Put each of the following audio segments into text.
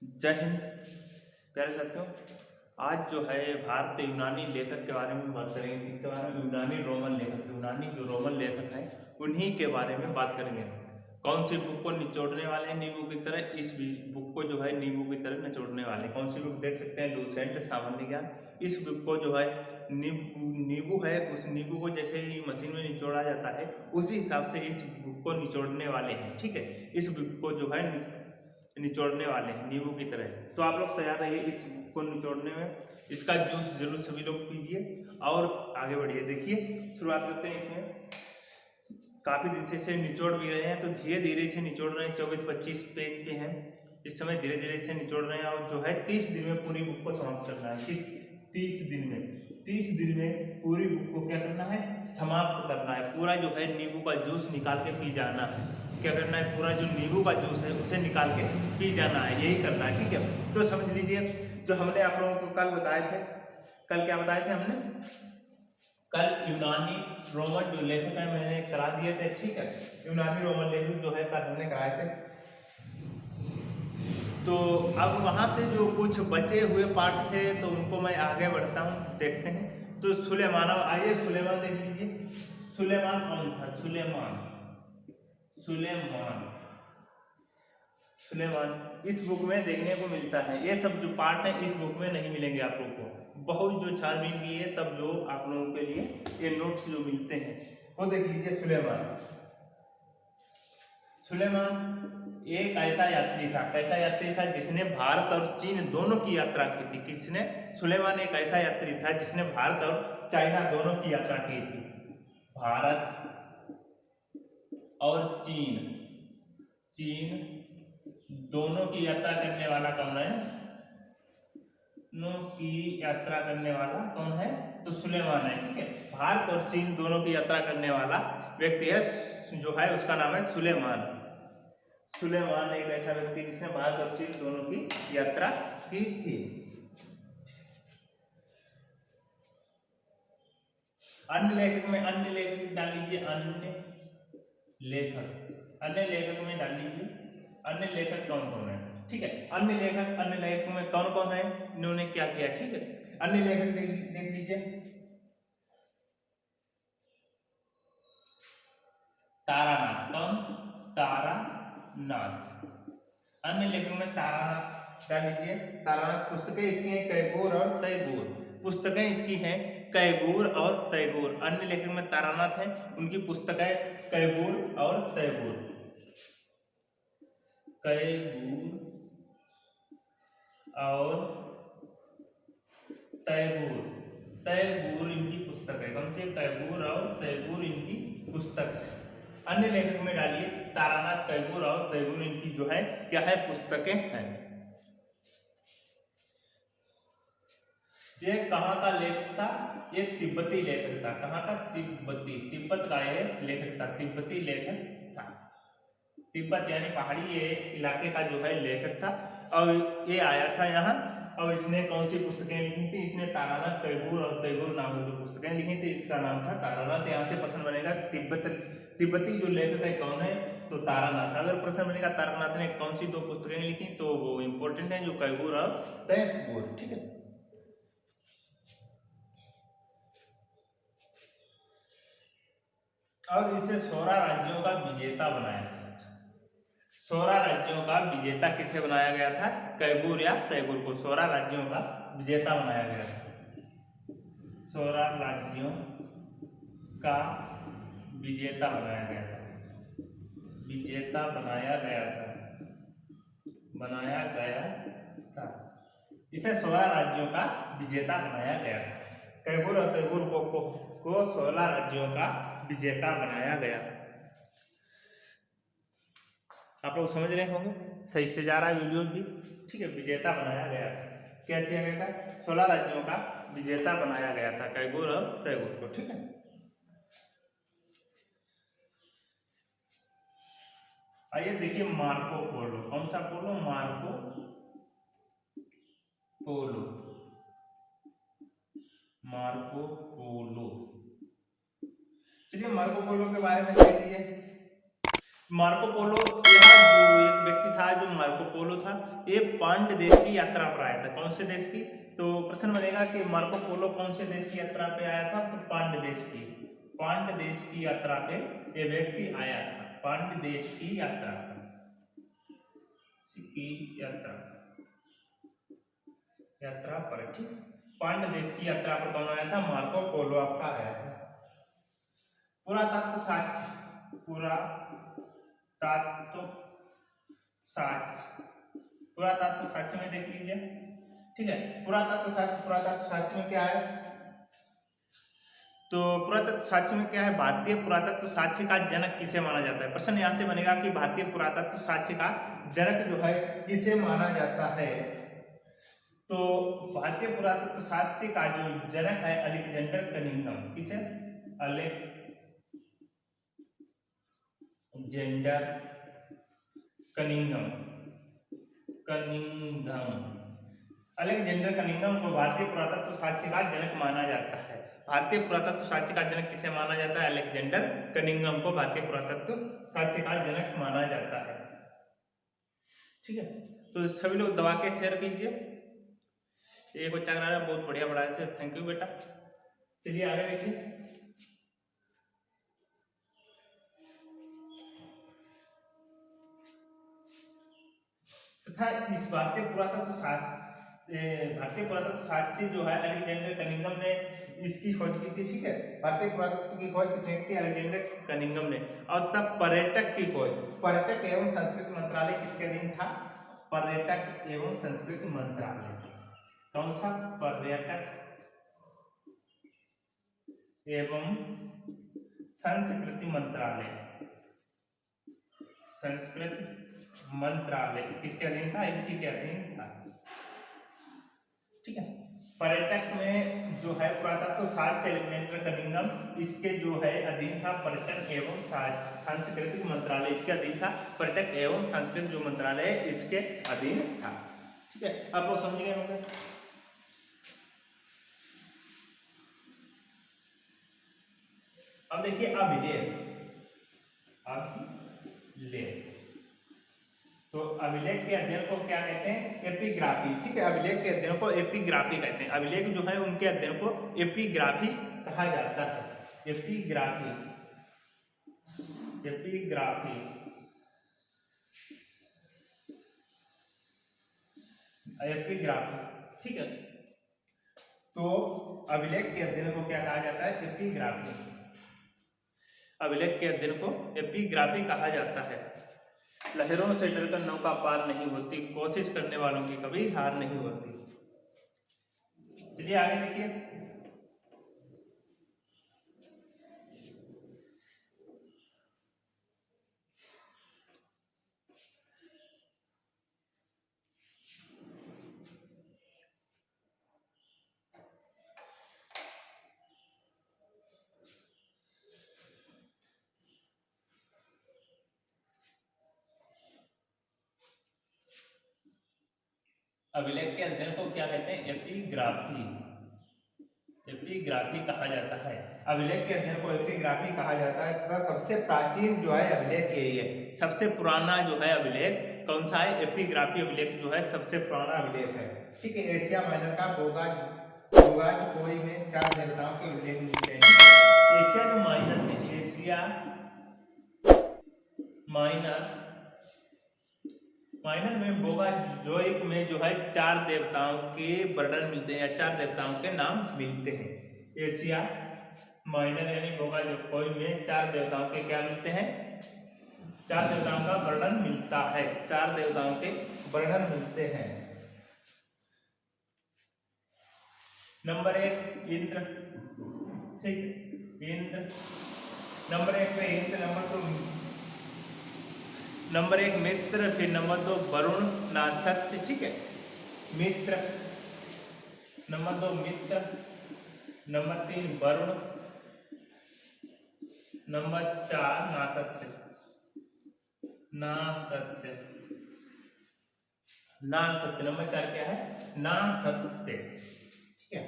जय हिंद प्यारे साथियों। आज जो है भारत यूनानी लेखक के बारे में बात करेंगे। किसके बारे में? यूनानी रोमन लेखक। यूनानी जो रोमन लेखक हैं उन्हीं के बारे में बात करेंगे। कौन सी बुक को निचोड़ने वाले हैं नींबू की तरह? इस बुक को जो है नींबू की तरह निचोड़ने वाले। कौन सी बुक देख सकते हैं? लूसेंट सामान्य ज्ञान। इस बुक को जो है नींबू है, उस नींबू को जैसे ही मशीन में निचोड़ा जाता है उसी हिसाब से इस बुक को निचोड़ने वाले हैं। ठीक है, इस बुक को जो है निचोड़ने वाले हैं नींबू की तरह। तो आप लोग तैयार रहिए इस बुक को निचोड़ने में। इसका जूस जरूर सभी लोग पीजिए और आगे बढ़िए। देखिए शुरुआत करते हैं। इसमें काफी दिन से इसे निचोड़ भी रहे हैं, तो धीरे धीरे इसे निचोड़ रहे हैं। 24-25 पेज पे हैं इस समय। धीरे धीरे इसे निचोड़ रहे हैं और जो है 30 दिन में पूरी बुक को समाप्त करना है। 30 दिन में 30 दिन में पूरी बुक को क्या करना है? समाप्त करना है। पूरा जो है नींबू का जूस निकाल के पी जाना है। क्या करना है? पूरा जो नींबू का जूस है उसे निकाल के पी जाना है, यही करना है। ठीक है, तो समझ लीजिए जो हमने आप लोगों को कल बताए थे। कल क्या बताए थे हमने? कल यूनानी रोमन जो लेखक है मैंने करा दिए थे। ठीक है, यूनानी रोमन लेखक जो है कल हमने कराए थे। तो अब वहां से जो कुछ बचे हुए पाठ थे तो उनको मैं आगे बढ़ता हूँ, देखते हैं। तो सुलेमान, आइए सुलेमान देख लीजिए। सुलेमान कौन था? सुलेमान इस बुक में देखने को मिलता है। ये सब जो पार्ट है इस बुक में नहीं मिलेंगे आप लोगों को। बहुत जो छानबीन की है तब जो आप लोगों के लिए ये नोट्स जो मिलते हैं वो देख लीजिए। सुलेमान एक ऐसा यात्री था। कैसा यात्री था? जिसने भारत और चीन दोनों की यात्रा की थी। किसने? सुलेमान एक ऐसा यात्री था जिसने भारत और चाइना दोनों की यात्रा की थी। भारत और चीन दोनों की यात्रा करने वाला कौन है? दोनों की यात्रा करने वाला कौन है? तो सुलेमान है। ठीक है, भारत और चीन दोनों की यात्रा करने वाला व्यक्ति है जो है उसका नाम है सुलेमान। सुलेमान एक ऐसा व्यक्ति जिसने भारत और चीन दोनों की यात्रा की थी। अन्य लेखक डाल लीजिए। अन्य लेखक में डाल लीजिए। अन्य लेखक कौन कौन है? ठीक है, अन्य लेखक में कौन कौन है, इन्होंने क्या किया? ठीक है, अन्य लेखक देख लीजिए। तारानाथ। कौन? तारानाथ। अन्य लेखक में तारानाथ डाल लीजिए। तारानाथ पुस्तकें इसकी हैं कैगोर और तैगोर। पुस्तकें इसकी हैं कैगोर और तैगोर। अन्य लेखक में तारानाथ हैं, उनकी पुस्तकें कैगोर और तैगोर। कैगोर और तैगोर इनकी पुस्तक है। कौन सी? कैगोर और तैगोर इनकी पुस्तक है। अन्य लेखक में डालिए तारानाथ, कैगोर और तैगोर इनकी जो है क्या है? पुस्तकें हैं। ये कहाँ का लेखक था? ये तिब्बती लेखक था। कहाँ का? तिब्बत का ये लेखक था। तिब्बती लेखक था। तिब्बत यानी पहाड़ी ये इलाके का जो है लेखक था और ये आया था यहाँ। और इसने कौन सी पुस्तकें लिखी थी? इसने तारानाथ, कैगोर और तैगोर नाम की जो पुस्तकें लिखी थी इसका नाम था तारानाथ। यहाँ से प्रश्न बनेगा तिब्बती जो लेखक है कौन है? तो तारानाथ। अगर प्रश्न बनेगा तारानाथ ने कौन सी दो पुस्तकें लिखी तो वो इंपॉर्टेंट है, जो कैगोर और तैगोर। ठीक है, और इसे 16 राज्यों का विजेता बनाया गया था। 16 राज्यों का विजेता किसे बनाया गया था? कैगोर या तैगोर को 16 राज्यों का विजेता बनाया गया था। 16 राज्यों का विजेता बनाया गया था। इसे 16 राज्यों का विजेता बनाया गया था। कैगोर और तैगोर को 16 राज्यों का विजेता बनाया गया। आप लोग समझ रहे होंगे, सही से जा रहा है वीडियो भी। ठीक है, विजेता बनाया गया था। क्या किया गया था? 16 राज्यों का विजेता बनाया गया था कैगोर और तैगोर को। ठीक है, आइए देखिए मार्को पोलो। कौन सा पोलो? Marco Polo. चलिए मार्को पोलो के बारे में देख लीजिए। मार्को पोलो, यह जो एक व्यक्ति था जो मार्को पोलो था, ये पांड्य देश की यात्रा पर आया था। कौन से देश की? तो प्रश्न बनेगा कि मार्को पोलो कौन से देश की यात्रा पे आया था? तो पांड्य देश की, पांड्य देश की यात्रा पे ये व्यक्ति आया था। पांड्य देश की यात्रा यात्रा पर, ठीक। पांड्य देश की यात्रा पर कौन आया था? मार्को पोलो आपका आया था। पुरातत्व साक्ष्य, पुरातत्व साक्ष्य में देख लीजिए, ठीक है। पुरातत्व साक्ष्य में क्या है? तो पुरातत्व साक्ष्य में क्या है? भारतीय पुरातत्व साक्ष्य का जनक किसे माना जाता है? प्रश्न यहां से बनेगा कि भारतीय पुरातत्व साक्ष्य का जनक जो है किसे माना जाता है? तो भारतीय पुरातत्व साक्ष्य का जो जनक है अलेक्जेंडर कनिंघम। किसे? Alexander Cunningham. अलेक्जेंडर कनिंघम को भारतीय पुरातत्व साक्ष्य का जनक माना जाता है। भारतीय पुरातत्व साक्ष्य का जनक किसे माना जाता है? अलेक्जेंडर कनिंघम को भारतीय पुरातत्व साक्ष्य का जनक माना जाता है, ठीक है। तो सभी लोग दबा के शेयर कीजिए। एक बच्चा करा रहा है, बहुत बढ़िया पढ़ा है, थैंक यू बेटा। चलिए आगे देखिए। तथा इस भारतीय पुरातत्व साक्ष्य जो है अलेक्जेंडर कनिंघम ने इसकी खोज की थी, ठीक है। भारतीय पुरातत्व की खोज किसने की थी? अलेक्जेंडर कनिंघम ने। और तथा पर्यटक की खोज पर्यटक एवं संस्कृति मंत्रालय किसके अधीन था? पर्यटक एवं संस्कृति मंत्रालय। कौन सा? पर्यटक एवं संस्कृति मंत्रालय। संस्कृति मंत्रालय किसके अधीन था? इसी के अधीन था, ठीक है। पर्यटक में जो है पुरातत्व साक्ष्य अलेक्जेंडर कनिंघम इसके जो है अधीन था। पर्यटन एवं सांस्कृतिक मंत्रालय इसके अधीन था। पर्यटक एवं सांस्कृतिक जो मंत्रालय है इसके अधीन था, ठीक है। आप लोग समझ गए होंगे। अब देखिए अभिलेख। तो अभिलेख के अध्ययन को क्या कहते हैं? एपिग्राफी, ठीक है। अभिलेख के अध्ययन को एपिग्राफी कहते हैं। अभिलेख जो है उनके अध्ययन को एपिग्राफी कहा जाता है। एपिग्राफी, ठीक है। तो अभिलेख के अध्ययन को क्या कहा जाता है? एपिग्राफी। अभिलेख के अध्ययन को एपिग्राफी कहा जाता है। लहरों से डरकर नौका पार नहीं होती, कोशिश करने वालों की कभी हार नहीं होती। चलिए आगे देखिए। अभिलेख के अध्ययन को क्या कहते हैं? एपिग्राफी। एपिग्राफी कहा जाता है। अभिलेख के अध्ययन को एपिग्राफी कहा जाता है तथा सबसे प्राचीन जो है अभिलेख यही है। सबसे पुराना जो है अभिलेख कौन सा है? एपिग्राफी अभिलेख जो है सबसे पुराना अभिलेख है, ठीक है। एशिया माइनर का बोगाज में 4 देवताओं के उल्लेख मिलते हैं। एशिया जो माइनर है, एशिया माइनर में बोगाजोइक में जो है 4 देवताओं के वर्णन मिलते हैं या 4 देवताओं के नाम मिलते हैं। एशिया माइनर यानी बोगाजोइक में 4 देवताओं के क्या मिलते हैं? 4 देवताओं का वर्णन मिलता है। 4 देवताओं के वर्णन मिलते हैं। नंबर 1 इंद्र, ठीक, इंद्र। नंबर 1 पे इंद्र, नंबर 1 मित्र, फिर नंबर 2 वरुण ना सत्य, ठीक है, मित्र। नंबर 2 मित्र, नंबर 3 वरुण, नंबर 4 ना सत्य। नंबर 4 क्या है? ना सत्य, ठीक है।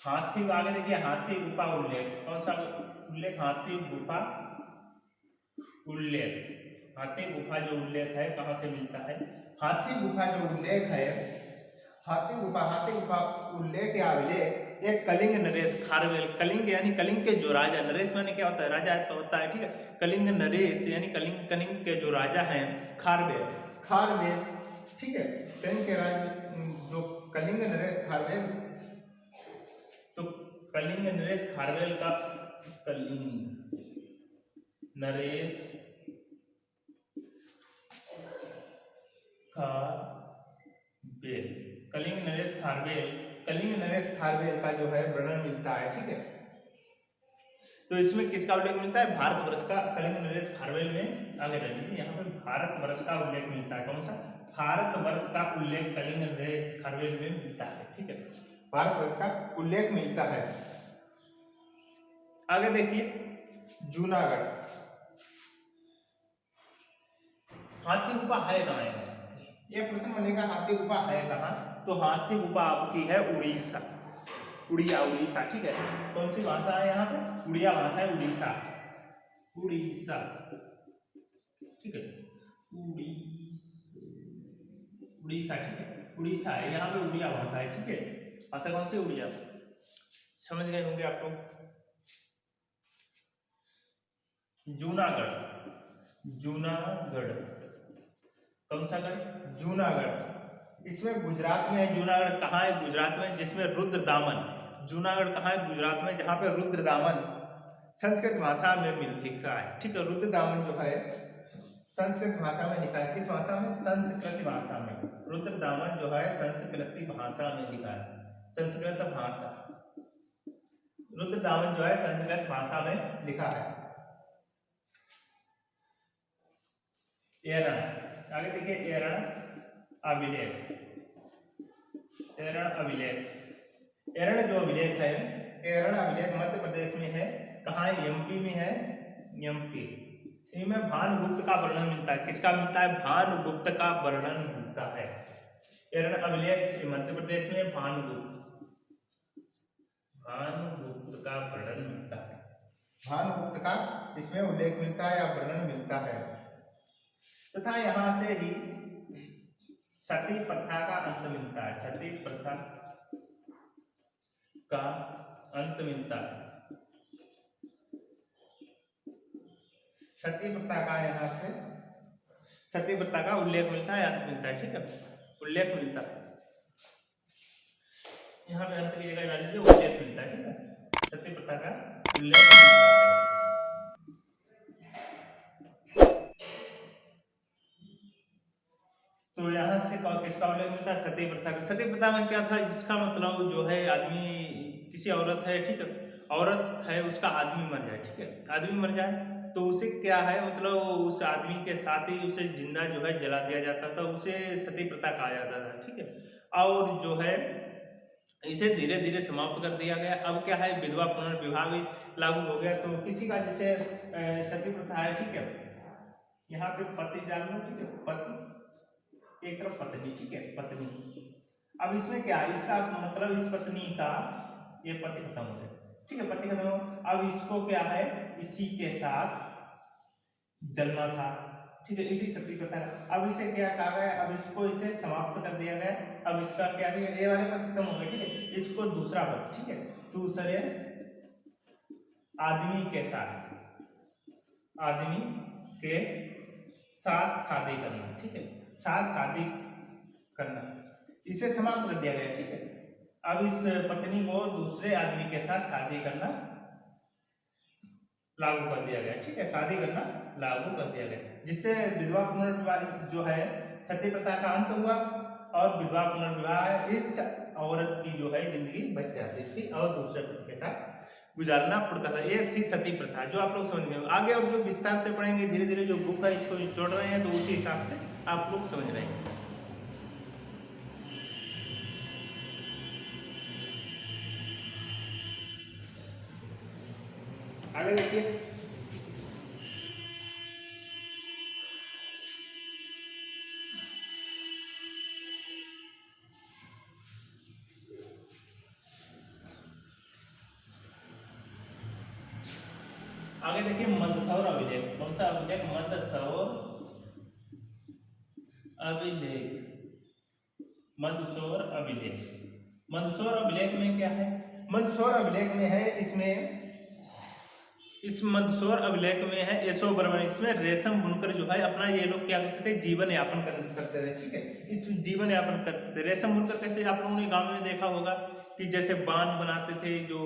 हाथी आगे देखिए, हाथी गुफा उल्लेख, कौन सा उल्लेख? हाथी गुफा उल्लेख। हाथी गुफा जो उल्लेख है कहाँ से मिलता है? हाथी गुफा जो उल्लेख है, हाथी गुफा उल्लेख या अभिलेख एक कलिंग नरेश खारवेल, कलिंग यानी कलिंग के जो राजा, नरेश माने क्या होता है? राजा तो होता है, ठीक है। कलिंग नरेश यानी कलिंग के जो राजा हैं खारवेल, ठीक है। कलिंग के राजा जो कलिंग नरेश खारवेल, तो कलिंग नरेश खारवेल का, कलिंग नरेश खारवेल, कलिंग नरेश खारवेल का जो है वर्णन मिलता है, ठीक है। तो इसमें किसका उल्लेख मिलता है? भारतवर्ष का। कलिंग नरेश खारवेल में आगे रह लीजिए, यहाँ पे भारतवर्ष का उल्लेख मिलता है। कौन सा? भारतवर्ष का उल्लेख कलिंग नरेश खारवेल में मिलता है, ठीक है। भारतवर्ष का उल्लेख मिलता है। आगे देखिए, जूनागढ़, हाथी गुफा है कहाँ है? ये प्रश्न बनेगा, हाथी गुफा है कहाँ? तो हाथी गुफा आपकी है उड़ीसा, उड़ीसा, ठीक है। कौन सी भाषा है यहाँ पे? उड़िया भाषा है, उड़ीसा, ठीक है। उड़ीसा, ठीक है, उड़ीसा है यहाँ पे, उड़िया भाषा है, ठीक है। भाषा कौन सी? उड़िया। समझ गए होंगे आप लोग। जूनागढ़, कौन सा गढ़? जूनागढ़। इसमें गुजरात में है। जूनागढ़ कहाँ है? गुजरात में, जिसमें रुद्रदामन, जूनागढ़ कहाँ है? गुजरात में, जहाँ पे रुद्रदामन संस्कृत भाषा में लिखा है, ठीक है। रुद्रदामन जो है संस्कृत भाषा में लिखा है। किस भाषा में? संस्कृत भाषा में। रुद्रदामन जो है संस्कृत भाषा में लिखा है, संस्कृत भाषा। रुद्रदामन जो है संस्कृत भाषा में लिखा है। एरण, आगे देखिए, एरण अभिलेख, एरण जो अभिलेख है, एरण अभिलेख मध्य प्रदेश में है। कहाँ है? एमपी में है, एमपी। इनमें भानुगुप्त का वर्णन मिलता है। किसका मिलता है? भानुगुप्त का वर्णन मिलता है। एरण अभिलेख मध्य प्रदेश में, भानुगुप्त का वर्णन मिलता है, भानुगुप्त का इसमें उल्लेख मिलता है या वर्णन मिलता है। तथा यहां से ही सती प्रथा का अंत मिलता है, सती प्रथा का अंत मिलता है। सती प्रथा का यहाँ से सती प्रथा का उल्लेख मिलता है, अंत मिलता है, ठीक है। उल्लेख मिलता है, यहाँ पे अंत की जगह डाल दीजिए, उल्लेख मिलता है, ठीक है। सती प्रथा का उल्लेख मिलता है। तो यहाँ से किसका उल्लेख मिलता है? सती प्रथा का। सती प्रथा में क्या था? जिसका मतलब जो है आदमी, किसी औरत है, ठीक है, औरत है, उसका आदमी मर जाए, ठीक है, आदमी मर जाए तो उसे क्या है, मतलब उस आदमी के साथ ही उसे जिंदा जो है जला दिया जाता था, उसे सती प्रथा कहा जाता था, ठीक है। और जो है इसे धीरे धीरे समाप्त कर दिया गया। अब क्या है, विधवा पुनर्विवाह भी लागू हो गया। तो किसी का जैसे सती प्रथा है, ठीक है, यहाँ पे पति डाल लो, ठीक है, पति एक तरफ पत्नी, ठीक है, पत्नी। अब इसमें क्या है, इसका मतलब इस पत्नी का, ये पति खत्म हो गया, ठीक है, पति खत्म हो, अब इसको क्या है, इसी के साथ जलना था, ठीक है, इसी सती प्रथा। अब इसे क्या कहा गया, अब इसको इसे समाप्त कर दिया गया। अब इसका क्या है, ये वाले पद खत्म हो गए, ठीक है, इसको दूसरा पद, ठीक है, दूसरे आदमी के साथ शादी करना, ठीक है, साथ शादी करना, इसे समाप्त कर दिया गया, ठीक है। अब इस पत्नी को दूसरे आदमी के साथ शादी करना लागू कर दिया गया, ठीक है, शादी करना लागू कर दिया गया, जिससे विधवा पुनर्विवाह जो है सती प्रथा का अंत हुआ और विधवा पुनर्विवाह इस औरत की जो है जिंदगी बच जाती थी और दूसरे पति के साथ गुजारना पड़ता था। ये थी सती प्रथा, जो आप लोग समझ गए। आगे और जो विस्तार से पढ़ेंगे धीरे धीरे, जो बुक है इसको जोड़ रहे हैं, तो उसी हिसाब से आप लोग समझ रहे हैं। आगे देखिए, आगे देखिए मंदसौर अभिलेख। कौन सा अभिलेख? मंदसौर अभिलेख। मंदसौर अभिलेख। मंदसौर अभिलेख में क्या है? मंदसौर अभिलेख में है, इसमें इस मंदसौर अभिलेख में है एसो बर्मन। इसमें रेशम बुनकर जो है अपना ये लोग क्या करते थे? जीवन यापन करते थे। ठीक है, इस जीवन यापन करते थे। रेशम बुनकर कैसे? आप लोगों ने गांव में देखा होगा कि जैसे बांध बनाते थे, जो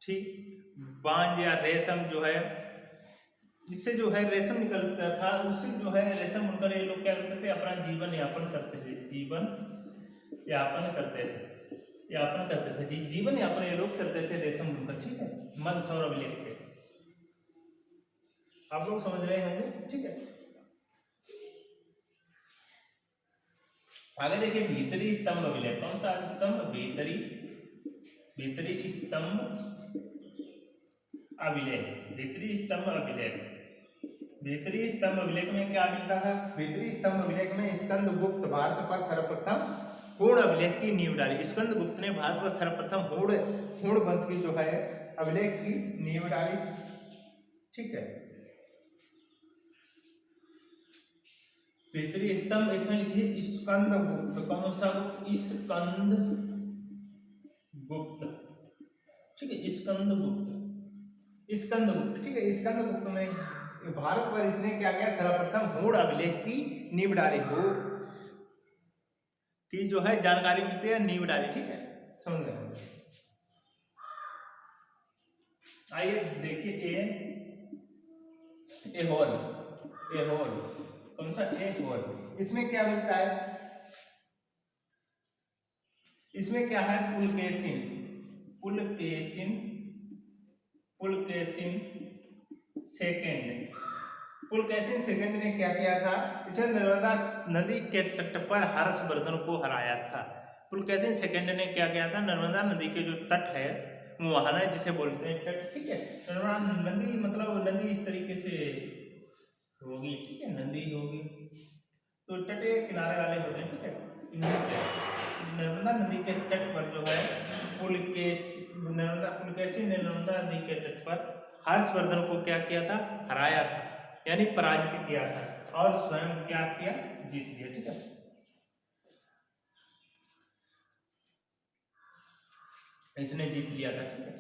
ठीक बांध या रेशम जो है, इससे जो है रेशम निकलता था, उससे जो है रेशम बुनकर ये लोग क्या करते थे? अपना जीवन यापन करते थे। जीवन यापन करते थे, यापन करते थे, जीवन यापन ये लोग करते थे रेशम बुनकर। ठीक है, मंदसौर अभिलेख से आप लोग समझ रहे होंगे। ठीक है, आगे देखिए भीतरी स्तंभ अभिलेख। कौन सा स्तंभ? भीतरी स्तंभ अभिलेख। भीतरी स्तंभ अभिलेख। भीतरी स्तंभ अभिलेख में क्या मिलता था? भीतरी स्तंभ अभिलेख में स्कंदगुप्त भारत पर सर्वप्रथम होड़ अभिलेख की नींव डाली। स्कंदगुप्त ने भारत पर सर्वप्रथम होड़ वंश की जो है अभिलेख की नींव डाली। ठीक है, भीतरी स्तंभ, इसमें लिखिए स्कंदगुप्त। कौन सा गुप्त? स्कंदगुप्त। ठीक है, स्कंदगुप्त। स्कंदगुप्त। ठीक है, स्कंदगुप्त में भारत पर इसने क्या किया? सर्वप्रथम होड़ अभिलेख की नींव डाली। होड़ की जो है जानकारी मिलती है, नींव डाली। ठीक है, समझ गए। आइए देखिए एहोल। एहोल कौन सा? एहोल। इसमें क्या मिलता है? इसमें क्या है? पुलकेशिन। पुलकेशिन सेकंड। पुलकेशिन सेकंड ने क्या किया था? इसने नर्मदा नदी के तट पर हर्षवर्धन को हराया था। पुलकेशिन सेकंड ने क्या किया था? नर्मदा नदी के जो तट है, मुहाना जिसे बोलते हैं तट। ठीक है, नर्मदा नदी मतलब नदी इस तरीके से होगी। ठीक है, नदी होगी तो तट किनारे वाले होते हैं। ठीक है, नर्मदा नदी के तट पर जो है पुलकेशिन ने नर्मदा नदी के तट पर हर्षवर्धन को क्या किया था? हराया था, यानी पराजित किया था, और स्वयं क्या किया? जीत लिया। ठीक है, इसने जीत लिया था। ठीक है,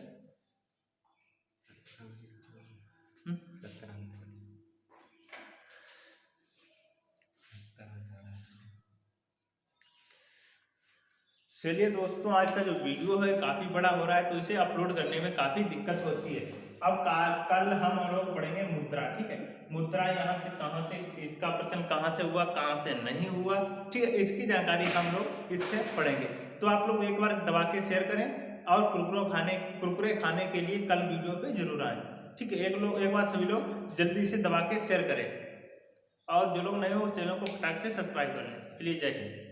चलिए दोस्तों, आज का जो वीडियो है काफी बड़ा हो रहा है, तो इसे अपलोड करने में काफी दिक्कत होती है। अब कल हम लोग पढ़ेंगे मुद्रा। ठीक है, मुद्रा यहाँ से कहाँ से, इसका प्रचलन कहाँ से हुआ, कहाँ से नहीं हुआ। ठीक है, इसकी जानकारी हम लोग इससे पढ़ेंगे। तो आप लोग एक बार दबा के शेयर करें, और कुरकुरे खाने के लिए कल वीडियो पे जरूर आए। ठीक है, एक बार सभी लोग जल्दी से दबा के शेयर करें, और जो लोग नए हो चैनल को फटाक से सब्सक्राइब कर लें। चलिए, जय हिंद।